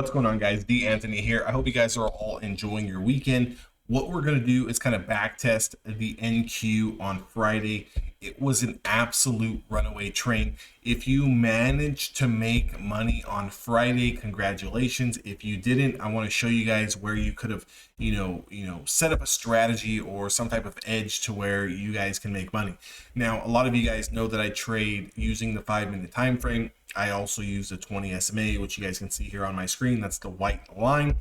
What's going on, guys? D. Anthony here. I hope you guys are all enjoying your weekend. What we're going to do is kind of back test the NQ on Friday. It was an absolute runaway train. If you managed to make money on Friday, congratulations. If you didn't, I want to show you guys where you could have, set up a strategy or some type of edge to where you guys can make money. Now, a lot of you guys know that I trade using the 5-minute time frame. I also use the 20 SMA, which you guys can see here on my screen. That's the white line.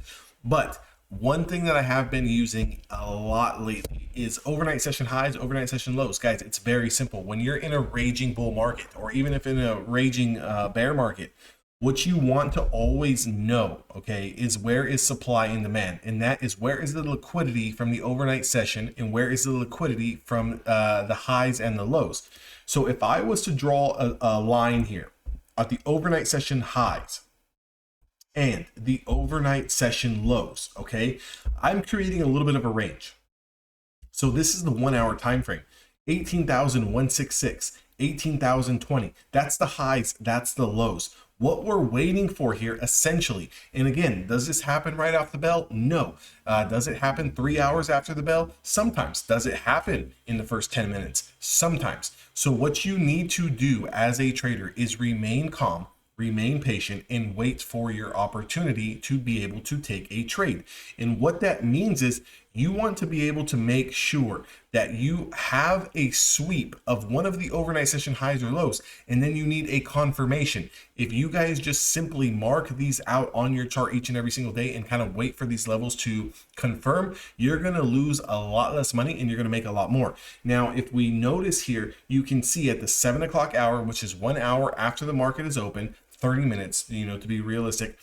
But one thing that I have been using a lot lately is overnight session highs, overnight session lows. Guys, it's very simple. When you're in a raging bull market, or even if in a raging bear market, what you want to always know, okay, is where is supply and demand. And that is where is the liquidity from the overnight session and where is the liquidity from the highs and the lows. So if I was to draw a line here at the overnight session highs and the overnight session lows, okay, I'm creating a little bit of a range. So this is the 1 hour time frame. 18,166, 18,020. That's the highs, that's the lows. What we're waiting for here, essentially, and again, does this happen right off the bell? No. Does it happen 3 hours after the bell? Sometimes. Does it happen in the first 10 minutes? Sometimes. So what you need to do as a trader is remain calm, remain patient, and wait for your opportunity to be able to take a trade. And what that means is you want to be able to make sure that you have a sweep of one of the overnight session highs or lows, and then you need a confirmation. If you guys just simply mark these out on your chart each and every single day and kind of wait for these levels to confirm, you're going to lose a lot less money and you're going to make a lot more. Now, if we notice here, you can see at the 7 o'clock hour, which is 1 hour after the market is open, 30 minutes, to be realistic.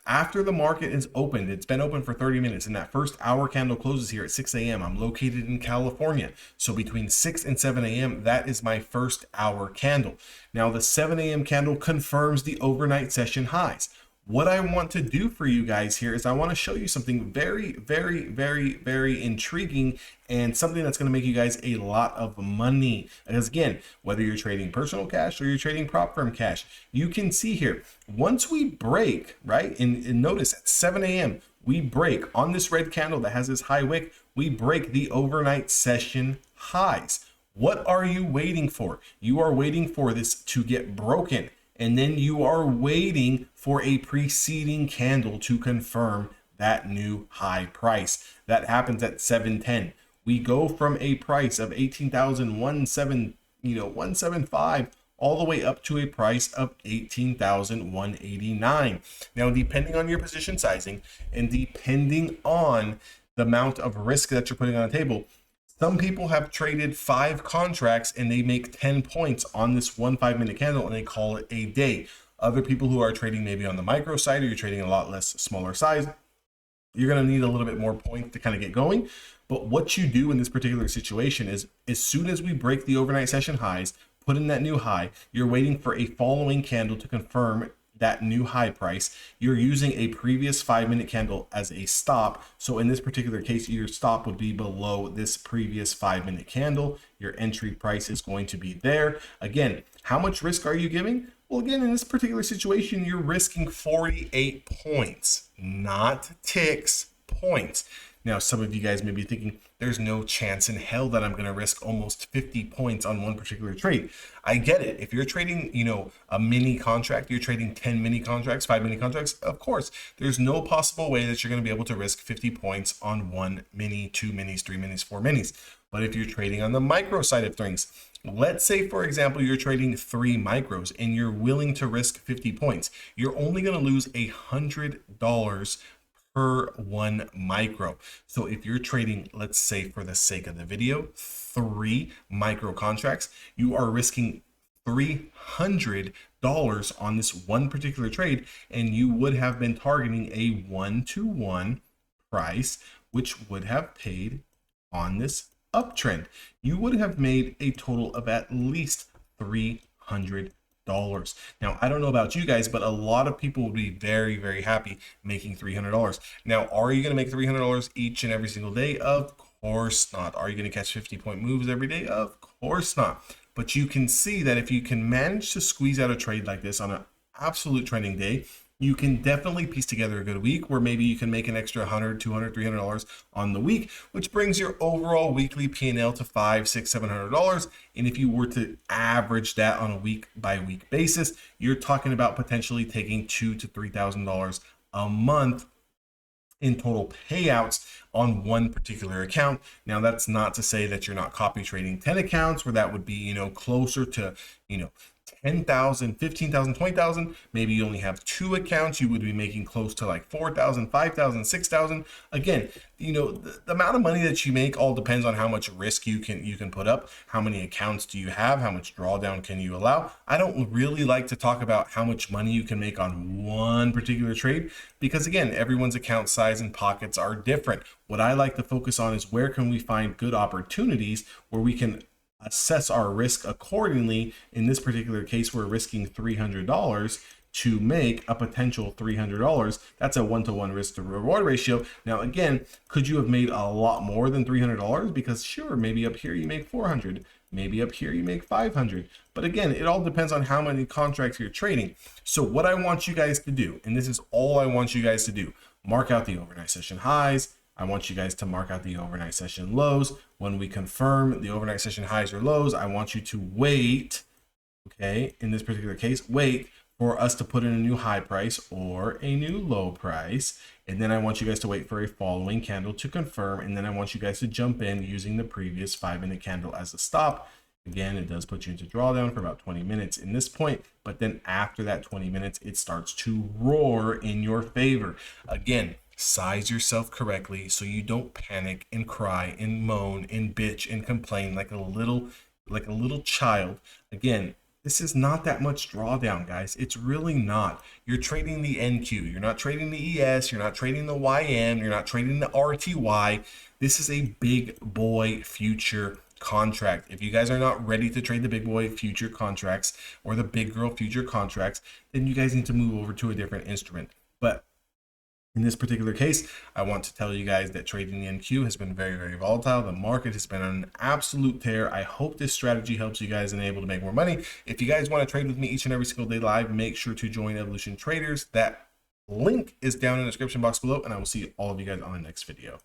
After the market is opened, it's been open for 30 minutes, and that first hour candle closes here at 6 a.m. I'm located in California. So between 6 and 7 a.m., that is my first hour candle. Now, the 7 a.m. candle confirms the overnight session highs. What I want to do for you guys here is I want to show you something very, very, very, very intriguing and something that's going to make you guys a lot of money. Because again, whether you're trading personal cash or you're trading prop firm cash, you can see here, once we break, right, and notice at 7 a.m., we break on this red candle that has this high wick, we break the overnight session highs. What are you waiting for? You are waiting for this to get broken. And then you are waiting for a preceding candle to confirm that new high price. That happens at 7:10. We go from a price of 18,175 all the way up to a price of 18,189. Now, depending on your position sizing and depending on the amount of risk that you're putting on the table, some people have traded 5 contracts and they make 10 points on this 1 5-minute candle and they call it a day. Other people who are trading maybe on the micro side, or you're trading a lot less smaller size, you're going to need a little bit more points to kind of get going. But what you do in this particular situation is as soon as we break the overnight session highs, put in that new high, you're waiting for a following candle to confirm that new high price. You're using a previous 5-minute candle as a stop. So in this particular case, your stop would be below this previous 5-minute candle. Your entry price is going to be there. Again, how much risk are you giving? Well, again, in this particular situation, you're risking 48 points, not ticks, points. Now, some of you guys may be thinking, there's no chance in hell that I'm going to risk almost 50 points on one particular trade. I get it. If you're trading, a mini contract, you're trading 10 mini contracts, 5 mini contracts, of course, there's no possible way that you're going to be able to risk 50 points on 1 mini, 2 minis, 3 minis, 4 minis. But if you're trading on the micro side of things, let's say, for example, you're trading 3 micros and you're willing to risk 50 points, you're only going to lose $100 per 1 micro. So if you're trading, let's say for the sake of the video, 3 micro contracts, you are risking $300 on this one particular trade, and you would have been targeting a 1-to-1 price, which would have paid on this uptrend. You would have made a total of at least $300. Now, I don't know about you guys, but a lot of people would be very, very happy making $300. Now, are you going to make $300 each and every single day? Of course not. Are you going to catch 50-point moves every day? Of course not. But you can see that if you can manage to squeeze out a trade like this on an absolute trending day, you can definitely piece together a good week where maybe you can make an extra $100, $200, $300 on the week, which brings your overall weekly P&L to $500, $600, $700. And if you were to average that on a week by week basis, you're talking about potentially taking $2,000 to $3,000 a month in total payouts on one particular account. Now, that's not to say that you're not copy trading 10 accounts where that would be, closer to, 10,000, 15,000, 20,000. Maybe you only have 2 accounts. You would be making close to like 4,000, 5,000, 6,000. Again, the amount of money that you make all depends on how much risk you can put up. How many accounts do you have? How much drawdown can you allow? I don't really like to talk about how much money you can make on one particular trade because, again, everyone's account size and pockets are different. What I like to focus on is where can we find good opportunities where we can assess our risk accordingly. In this particular case, we're risking $300 to make a potential $300. That's a 1-to-1 risk to reward ratio. Now, again, could you have made a lot more than $300? Because sure, maybe up here you make 400, maybe up here you make 500. But again, it all depends on how many contracts you're trading. So what I want you guys to do, and this is all I want you guys to do, mark out the overnight session highs. I want you guys to mark out the overnight session lows. When we confirm the overnight session highs or lows, I want you to wait, okay, in this particular case, wait for us to put in a new high price or a new low price. And then I want you guys to wait for a following candle to confirm. And then I want you guys to jump in using the previous 5-minute candle as a stop. Again, it does put you into drawdown for about 20 minutes in this point, but then after that 20 minutes, it starts to roar in your favor. Again, size yourself correctly so you don't panic and cry and moan and bitch and complain like a little child. Again, this is not that much drawdown, guys. It's really not. You're trading the NQ. You're not trading the ES. You're not trading the YM. You're not trading the RTY. This is a big boy future contract. If you guys are not ready to trade the big boy future contracts or the big girl future contracts, then you guys need to move over to a different instrument. But in this particular case, I want to tell you guys that trading the NQ has been very, very volatile. The market has been on an absolute tear. I hope this strategy helps you guys and able to make more money. If you guys want to trade with me each and every single day live, make sure to join Evolution Traders. That link is down in the description box below, and I will see all of you guys on the next video.